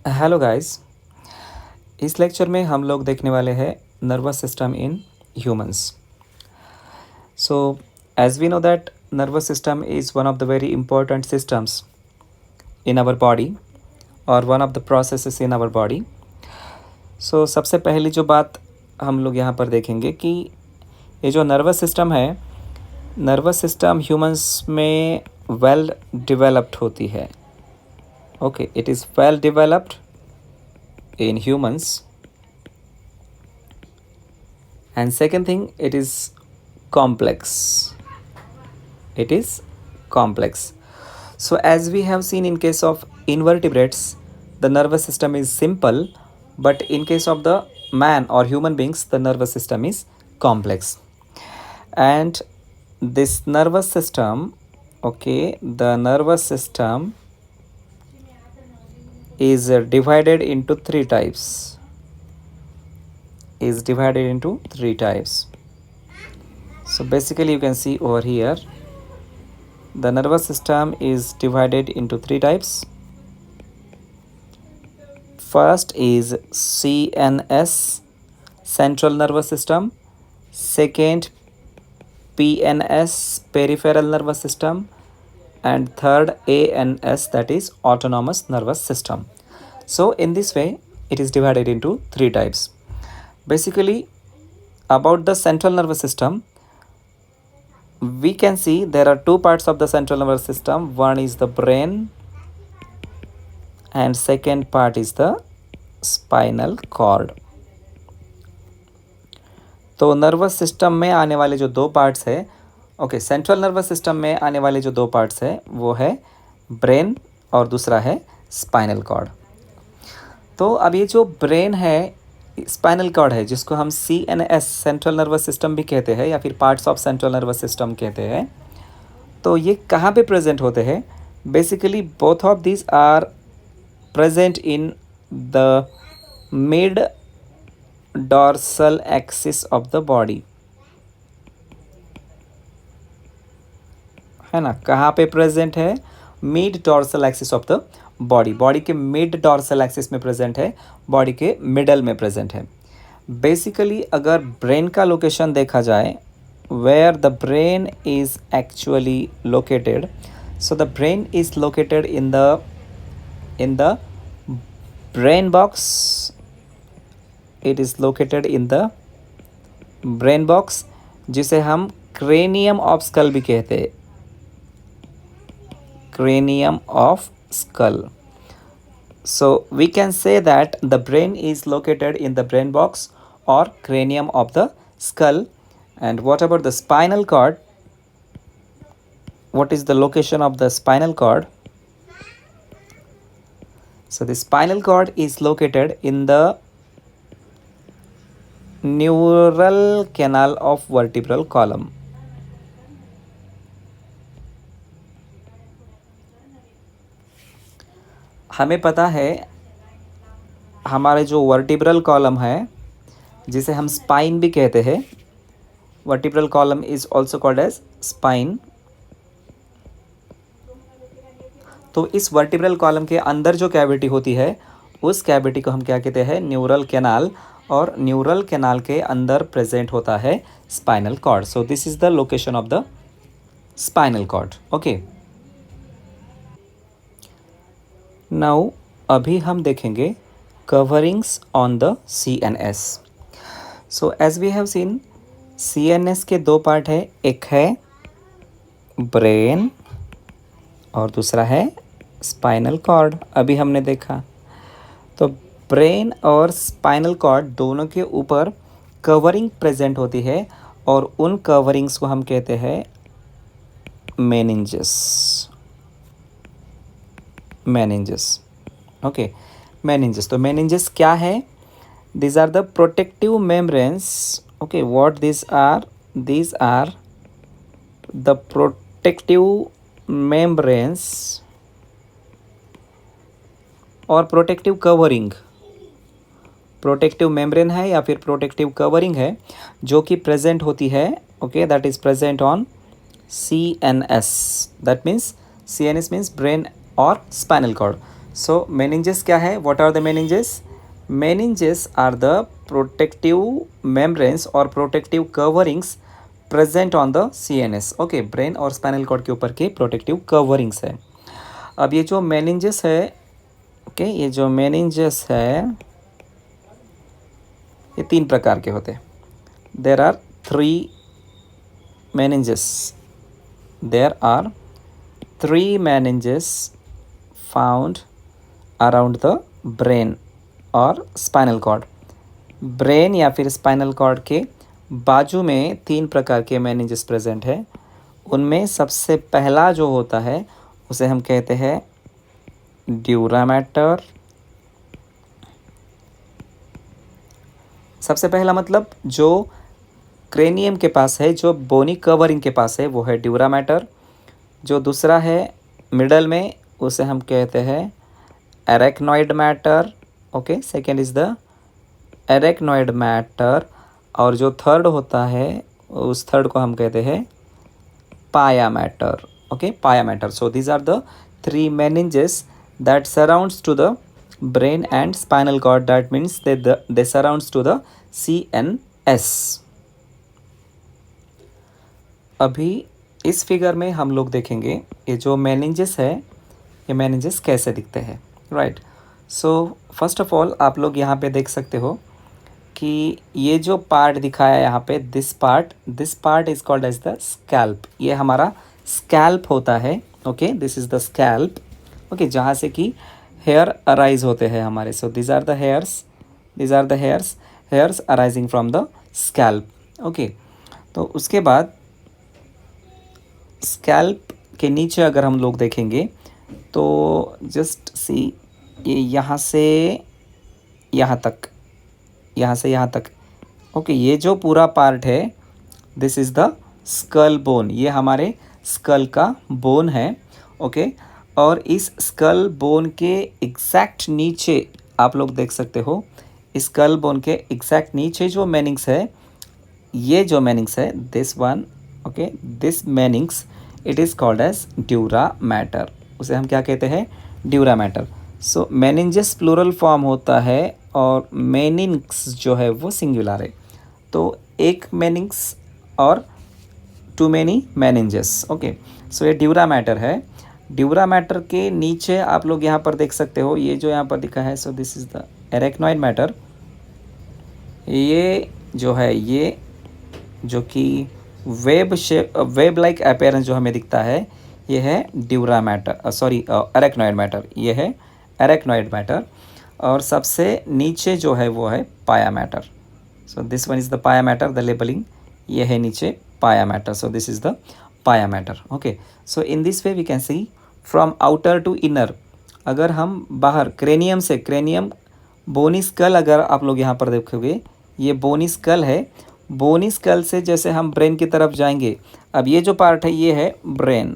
Hello guys. इस lecture में हम लोग देखने वाले हैं nervous system in humans. So as we know that nervous system is one of the very important systems in our body और one of the processes in our body. So सबसे पहली जो बात हम लोग यहाँ पर देखेंगे कि ये जो नर्वस सिस्टम है, नर्वस सिस्टम ह्यूमंस में वेल डेवलप्ड होती है। Okay, it is well developed in humans. And second thing, it is complex. It is complex. So as we have seen in case of invertebrates, the nervous system is simple, but in case of the man or human beings, the nervous system is complex. And this nervous system, okay, the nervous system is divided into three types. So basically you can see over here the nervous system is divided into three types. First is CNS, central nervous system. Second, PNS, peripheral nervous system. And third, ANS, that is autonomous nervous system. So in this way it is divided into three types. Basically, about the central nervous system, we can see there are two parts of the central nervous system. One is the brain and second part is the spinal cord. तो nervous system में आने वाले जो दो parts है, okay, central nervous system में आने वाले जो दो पार्ट्स है वो है ब्रेन और दूसरा है स्पाइनल कॉर्ड। तो अब ये जो ब्रेन है, स्पाइनल कॉर्ड है, जिसको हम CNS, सेंट्रल नर्वस सिस्टम भी कहते हैं या फिर parts of central nervous system कहते हैं, तो ये कहाँ पे प्रेजेंट होते हैं? Basically both of this are present in the mid dorsal axis of the body, है ना। कहाँ पे प्रेजेंट है? Mid dorsal axis of the body, body के मिड डॉर्सल एक्सिस में प्रेजेंट है, बॉडी के मिडल में प्रेजेंट है। बेसिकली अगर ब्रेन का लोकेशन देखा जाए, where the brain is actually located, so the brain is located in the brain box. It is located in the brain box, जिसे हम क्रेनियम ऑफ स्कल भी कहते हैं, cranium of skull. So we can say that the brain is located in the brain box or cranium of the skull. And what about the spinal cord? What is the location of the spinal cord? So the spinal cord is located in the neural canal of vertebral column. हमें पता है हमारे जो vertebral column है, जिसे हम spine भी कहते हैं, vertebral column is also called as spine. तो इस वर्टिब्रल कॉलम के अंदर जो कैविटी होती है, उस कैविटी को हम क्या कहते हैं? Neural canal. और न्यूरल कैनाल के अंदर प्रेजेंट होता है spinal cord. So this is the location of the spinal cord. Okay, now अभी हम देखेंगे coverings on the CNS. So as we have seen, CNS के दो पार्ट है, एक है ब्रेन और दूसरा है स्पाइनल कॉर्ड। अभी हमने देखा, तो ब्रेन और स्पाइनल कॉर्ड दोनों के ऊपर कवरिंग प्रेजेंट होती है और उन कवरिंग्स को हम कहते हैं मेनिंजेस। Okay, meninges. तो मेनिंजेस क्या है? These are the protective membranes. Okay, what these are? These are the protective membranes और प्रोटेक्टिव कवरिंग। प्रोटेक्टिव मेम्ब्रेन है या फिर प्रोटेक्टिव कवरिंग है जो कि प्रेजेंट होती है, okay, that is present on CNS. That means CNS means brain और स्पाइनल कॉर्ड. सो मेनिंजेस क्या है, what are the meninges? Meninges are the protective membranes और protective coverings present on the CNS। Okay, brain और spinal cord के ऊपर के protective coverings है। अब ये जो मेनिंजेस है, ओके, ये जो मेनिंजेस है ये 3 प्रकार के होते हैं। There are 3 meninges, there are 3 meninges found around the brain और स्पाइनल कॉर्ड। ब्रेन या फिर स्पाइनल कॉर्ड के बाजू में 3 प्रकार के मेनिंजेस प्रेजेंट है। उनमें सबसे पहला जो होता है उसे हम कहते हैं ड्यूरा मैटर। सबसे पहला मतलब जो क्रेनियम के पास है, जो बोनी कवरिंग के पास है, वो है ड्यूरा मैटर। जो दूसरा है मिडल में, उसे हम कहते हैं arachnoid matter. Okay, second is the arachnoid matter. और जो थर्ड होता है उस थर्ड को हम कहते हैं pia matter. Okay, pia matter. So these are the 3 meninges that surrounds to the brain and spinal cord. That means they surrounds to the CNS। अभी इस फिगर में हम लोग देखेंगे ये जो मेनिंजेस है, ये मेनिंजेस कैसे दिखते हैं, right. So first of all आप लोग यहाँ पे देख सकते हो कि ये जो पार्ट दिखाया है यहाँ पे, this part is called as the scalp. ये हमारा स्कैल्प होता है। Okay, this is the scalp. Okay, जहाँ से कि हेयर अराइज होते हैं हमारे। So these are the hairs arising from the scalp. Okay, तो उसके बाद स्कैल्प के नीचे अगर हम लोग देखेंगे तो जस्ट सी, ये यहाँ से यहाँ तक, यहाँ से यहाँ तक। ओके, ये जो पूरा पार्ट है this is the skull bone. ये हमारे स्कल का बोन है। ओके, और इस स्कल बोन के एग्जैक्ट नीचे आप लोग देख सकते हो, स्कल बोन के एग्जैक्ट नीचे जो मेनिंग्स है, ये जो मेनिंग्स है this one, okay, this meninges it is called as dura mater. उसे हम क्या कहते हैं, dura mater. So meninges plural form होता है और मेनिंग्स जो है वो सिंगुलर है। तो एक मेनिंग्स और टू मैनी मेनिंजेस। ओके, सो ये ड्यूरा मैटर है। ड्यूरा मैटर के नीचे आप लोग यहाँ पर देख सकते हो, ये जो यहाँ पर दिखा है, so this is the arachnoid matter. ये जो है, ये जो कि वेब लाइक अपीयरेंस जो हमें दिखता है, ये है dura matter, sorry arachnoid matter. ये है एरेक्नॉइड मैटर। और सबसे नीचे जो है वो है pia matter. So this one is the pia mater, the labelling ये है नीचे pia matter. So this is the pia matter. Okay, so in this way we can see from outer to inner. अगर हम बाहर cranium बोनी school, अगर आप लोग यहाँ पर देखोगे ये बोनी स्कल है। बोनी स्कल से जैसे हम ब्रेन की तरफ जाएंगे, अब ये जो पार्ट है ये है brain,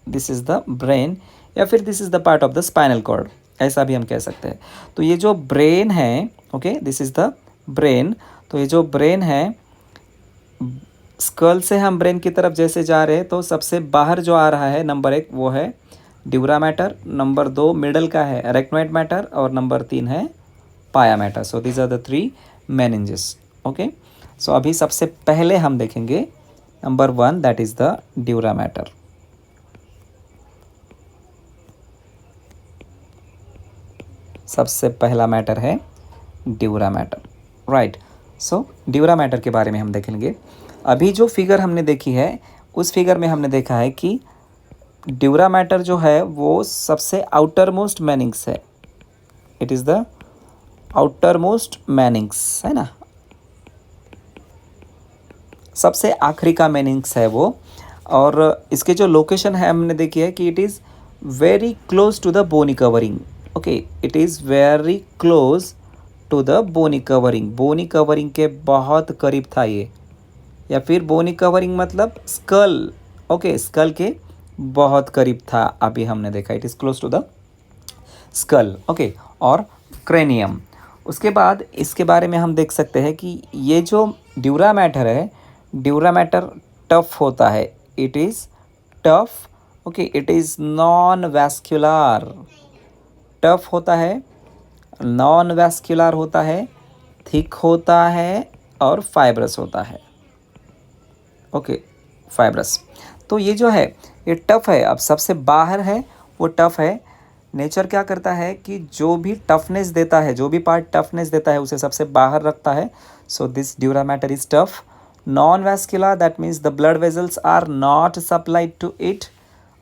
this is the brain, या फिर this is the part of the spinal cord, ऐसा भी हम कह सकते हैं। तो ये जो ब्रेन है, okay, this is the brain. तो ये जो ब्रेन है, स्कल से हम ब्रेन की तरफ जैसे जा रहे हैं तो सबसे बाहर जो आ रहा है नंबर 1 वो है ड्यूरा मैटर, नंबर 2 मिडल का है एरेक्नॉइड मैटर, और नंबर 3 है pia matter. So these are the 3 meninges. Okay, so अभी सबसे पहले हम देखेंगे number 1, that is the dura mater. सबसे पहला मैटर है dura mater, right. So dura mater के बारे में हम देखेंगे। अभी जो फिगर हमने देखी है उस फिगर में हमने देखा है कि ड्यूरा मैटर जो है वो सबसे आउटर मोस्ट मैनिंग्स है। It is the outer most Manning's, है ना, सबसे आखिरी का मैनिंग्स है वो। और इसके जो लोकेशन है हमने देखी है कि it is very close to the bony covering. Okay, it is very close to the bony covering. Bony covering के बहुत करीब था ये, या फिर बोनी कवरिंग मतलब स्कल। ओके, स्कल के बहुत करीब था, अभी हमने देखा it is close to the skull. Okay, और क्रेनियम। उसके बाद इसके बारे में हम देख सकते हैं कि ये जो ड्यूरा मैटर है, ड्यूरा मैटर टफ होता है, it is tough. Okay, it is non vascular, tough होता है, नॉन वैस्कुलर होता है, थिक होता है और फाइब्रस होता है। Okay, fibrous. तो ये जो है ये टफ है, अब सबसे बाहर है वो टफ है। नेचर क्या करता है कि जो भी टफनेस देता है, जो भी पार्ट टफनेस देता है उसे सबसे बाहर रखता है। So this dura matter is tough. Non vascular that means the blood vessels are not supplied to it.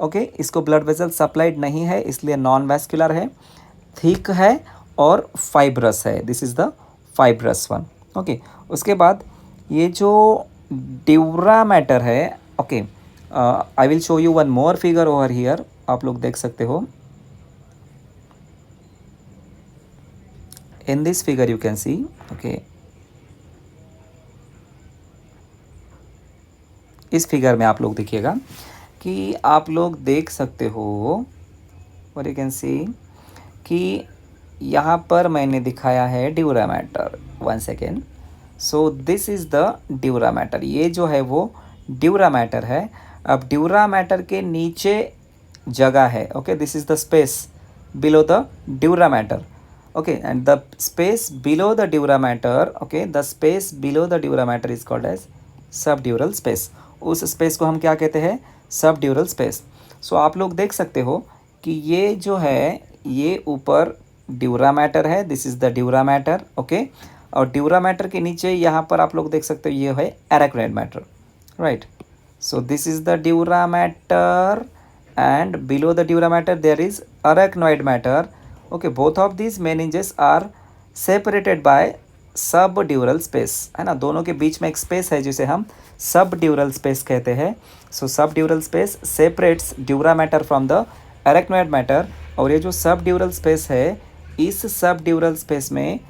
Okay, इसको ब्लड वेजल सप्लाइड नहीं है इसलिए नॉन वैस्कुलर है। थिक है और फाइब्रस है, this is the fibrous one. Okay, उसके बाद ये जो ड्यूरा मैटर है, okay, I will show you one more figure over here, आप लोग देख सकते हो। In this figure you can see, okay, इस फिगर में आप लोग देखिएगा कि आप लोग देख सकते हो और यू कैन सी कि यहाँ पर मैंने दिखाया है dura matter. One second. So this is the dura matter, ये जो है वो ड्यूरा मैटर है। अब ड्यूरा मैटर के नीचे जगह है, okay, this is the space below the dura matter. Okay, and the space below the dura matter, okay, the space below the dura matter is called as subdural space. उस space को हम क्या कहते हैं? Subdural space. सो आप लोग देख सकते हो कि ये जो है ये ऊपर ड्यूरा मैटर है, this is the dura matter, okay, और ड्यूरा मैटर के नीचे यहाँ पर आप लोग देख सकते हो ये है arachnoid matter, right. So this is the dura matter and below the dura matter there is arachnoid matter. Okay, both of these meninges are separated by subdural space, है ना, दोनों के बीच में एक स्पेस है जिसे हम सबड्यूरल स्पेस कहते हैं। So subdural space separates dura mater from the arachnoid mater, और ये जो सबड्यूरल स्पेस है इस सबड्यूरल स्पेस में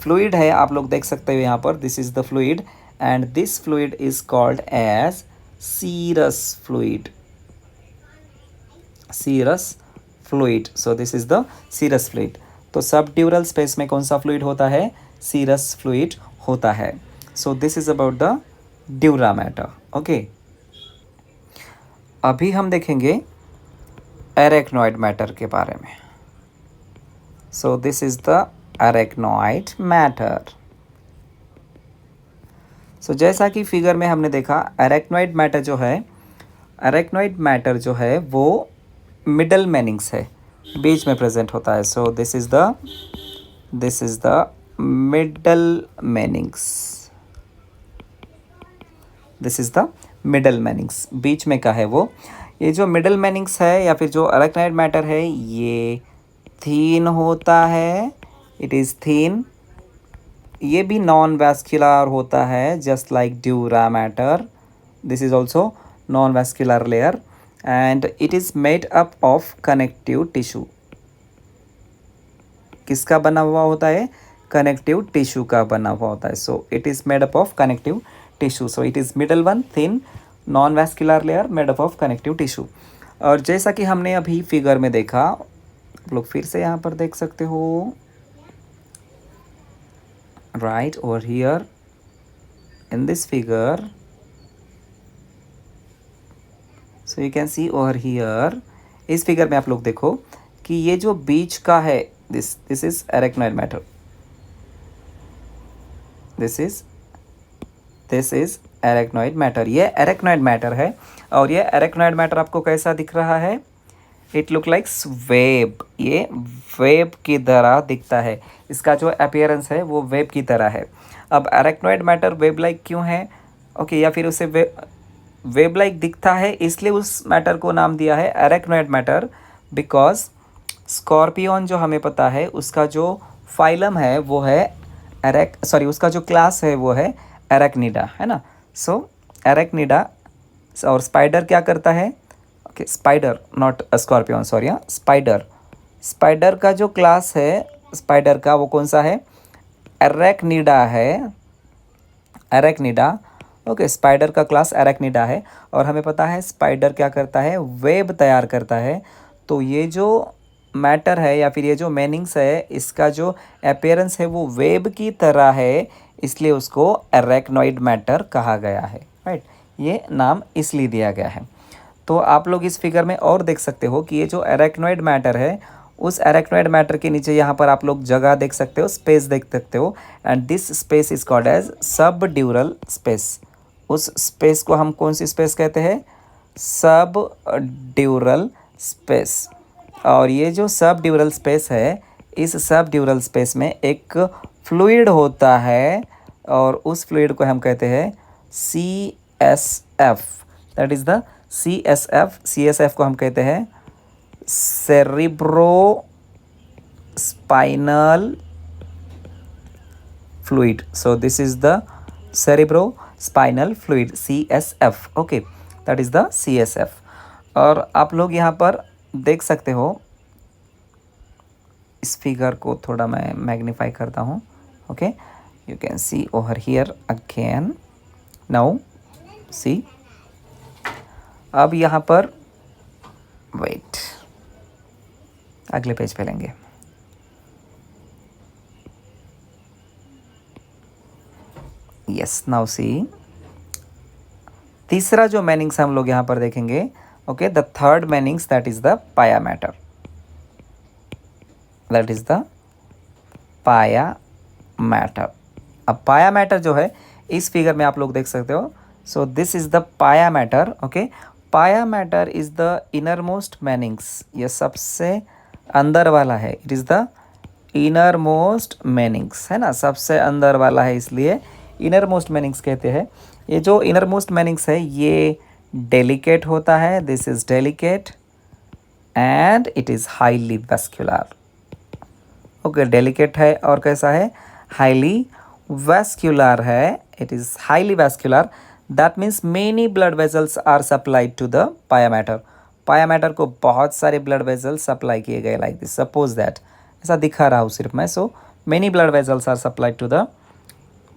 फ्लूइड है, आप लोग देख सकते हो यहाँ पर, this is the fluid and this fluid is called as serous fluid, serous fluid. So this is the serous fluid. तो सबड्यूरल स्पेस में कौन सा फ्लूइड होता है? सीरस फ्लूइड होता है। So this is about the dura matter. Okay, अभी हम देखेंगे एरेक्नोइड मैटर के बारे में। So this is the arachnoid mater. So जैसा कि फिगर में हमने देखा, एरेक्नोइड मैटर जो है, एरेक्नोइड मैटर जो है वो मिडल मेनिंग्स है, बीच में प्रेजेंट होता है। So this is the middle meninges, this is the middle meninges, बीच में का है वो। ये जो मिडल मेनिंग्स है या फिर जो एरेक्नोइड मैटर है ये थीन होता है, इट इज़ थीन। ये भी नॉन वैस्कुलर होता है just like dura mater, this is also non vascular layer and it is made up of connective tissue. किसका बना हुआ होता है? कनेक्टिव टिश्यू का बना हुआ होता है। So it is made up of connective tissue. So it is middle one, thin non vascular layer made up of connective tissue. और जैसा कि हमने अभी फिगर में देखा, आप लोग फिर से यहाँ पर देख सकते हो, right over here in this figure. So you can see over here, इस फिगर में आप लोग देखो कि ये जो बीच का है, this is arachnoid matter, this is arachnoid matter. ये एरेक्नोइड मैटर है और ये एरेक्नोइड मैटर आपको कैसा दिख रहा है? इट लुक लाइक वेब, ये वेब की तरह दिखता है, इसका जो अपीयरेंस है वो वेब की तरह है। अब एरेक्नोइड मैटर वेब लाइक क्यों है? ओके, या फिर उसे वेब लाइक दिखता है इसलिए उस मैटर को नाम दिया है एरेक्नोइड मैटर, बिकॉज स्कॉर्पियन जो हमें पता है उसका जो फाइलम है वो है उसका जो क्लास है वो है एरेक्निडा, है ना। सो एरेक्निडा, और स्पाइडर क्या करता है? Okay, spider not scorpion, sorry, spider का जो क्लास है स्पाइडर का वो कौन सा है? एरेक्निडा है, एरेक्निडा। ओके, स्पाइडर का क्लास एरेक्निडा है और हमें पता है स्पाइडर क्या करता है? वेब तैयार करता है। तो ये जो मैटर है या फिर ये जो मेनिंग्स है इसका जो अपीयरेंस है वो वेब की तरह है, इसलिए उसको एरेक्नोइड मैटर कहा गया है, राइट। ये नाम इसलिए दिया गया है। तो आप लोग इस फिगर में और देख सकते हो कि ये जो एरेक्नोइड मैटर है उस एरेक्नोइड मैटर के नीचे यहाँ पर आप लोग जगह देख सकते हो, स्पेस देख सकते हो, and this space is called as subdural space. उस स्पेस को हम कौन सी स्पेस कहते हैं? सब ड्यूरल स्पेस। और ये जो सब ड्यूरल स्पेस है, इस सब ड्यूरल स्पेस में एक फ्लूइड होता है और उस फ्लूइड को हम कहते हैं CSF। That is the CSF। CSF को हम कहते हैं cerebro spinal fluid. So this is the cerebrospinal fluid, CSF. Okay, that is the CSF. और आप लोग यहाँ पर देख सकते हो, इस फिगर को थोड़ा मैं मैग्नीफाई करता हूँ। Okay, you can see over here again. Now see, अब यहाँ पर वेट, अगले पेज पे लेंगे। यस, नाउ सी, तीसरा जो मीनिंग्स हम लोग यहाँ पर देखेंगे। Okay, the third meanings, that is the pia matter. That is the pia matter. अब पाया मैटर जो है, इस फिगर में आप लोग देख सकते हो। सो this is the pia matter. Okay, pia mater is the inner most meanings. ये सबसे अंदर वाला है। It is the inner most meanings, है ना, सबसे अंदर वाला है, इसलिए इनर मोस्ट मीनिंग्स कहते हैं। ये जो इनर मोस्ट मीनिंग्स है, ये डेलिकेट होता है। This is delicate and it is highly vascular. Okay, delicate है और कैसा है? हाईली वैस्कुलर है। It is highly vascular. That means many blood vessels are supplied to the pia matter. Pia matter को बहुत सारे ब्लड वेजल्स सप्लाई किए गए, लाइक दिस। सपोज दैट, ऐसा दिखा रहा हूँ सिर्फ मैं। So many blood vessels are supplied to the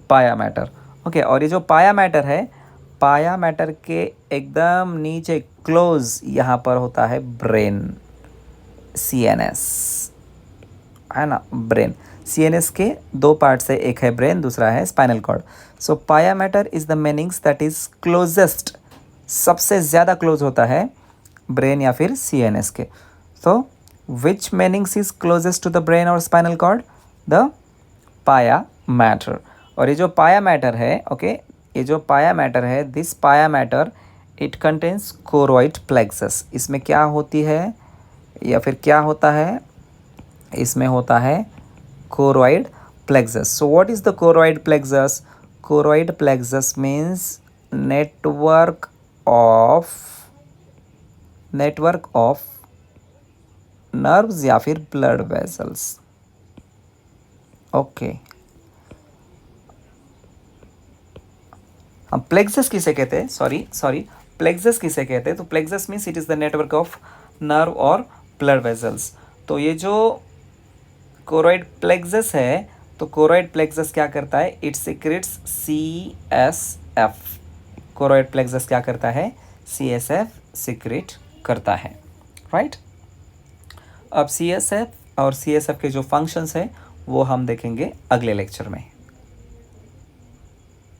pia matter. Okay, और ये जो पाया मैटर है, पाया मैटर के एकदम नीचे क्लोज यहाँ पर होता है ब्रेन, CNS, है ना, ब्रेन। CNS के दो पार्ट्स है, एक है ब्रेन, दूसरा है spinal cord. So pia mater is the meninges that is closest, सबसे ज़्यादा क्लोज होता है ब्रेन या फिर CNS के। तो which meninges is closest to the brain और spinal cord? The pia mater. और ये जो पाया मैटर है, ओके, ये जो पाया मैटर है, दिस पाया matter it contains choroid plexus. इसमें क्या होती है या फिर क्या होता है? इसमें होता है choroid plexus. So what is the choroid plexus? Choroid plexus means network of nerves या फिर ब्लड वेसल्स। ओके, हम प्लेक्सस किसे कहते हैं? सॉरी, प्लेक्सस किसे कहते हैं? तो plexus means it is the network of nerve और ब्लड वेसल्स। तो ये जो कोरॉइड प्लेक्सस है, तो कोरॉइड प्लेक्सस क्या करता है? It secrets CSF। Choroid plexus क्या करता है? CSF सीक्रेट करता है, राइट। अब CSF और CSF के जो फंक्शंस है वो हम देखेंगे अगले लेक्चर में।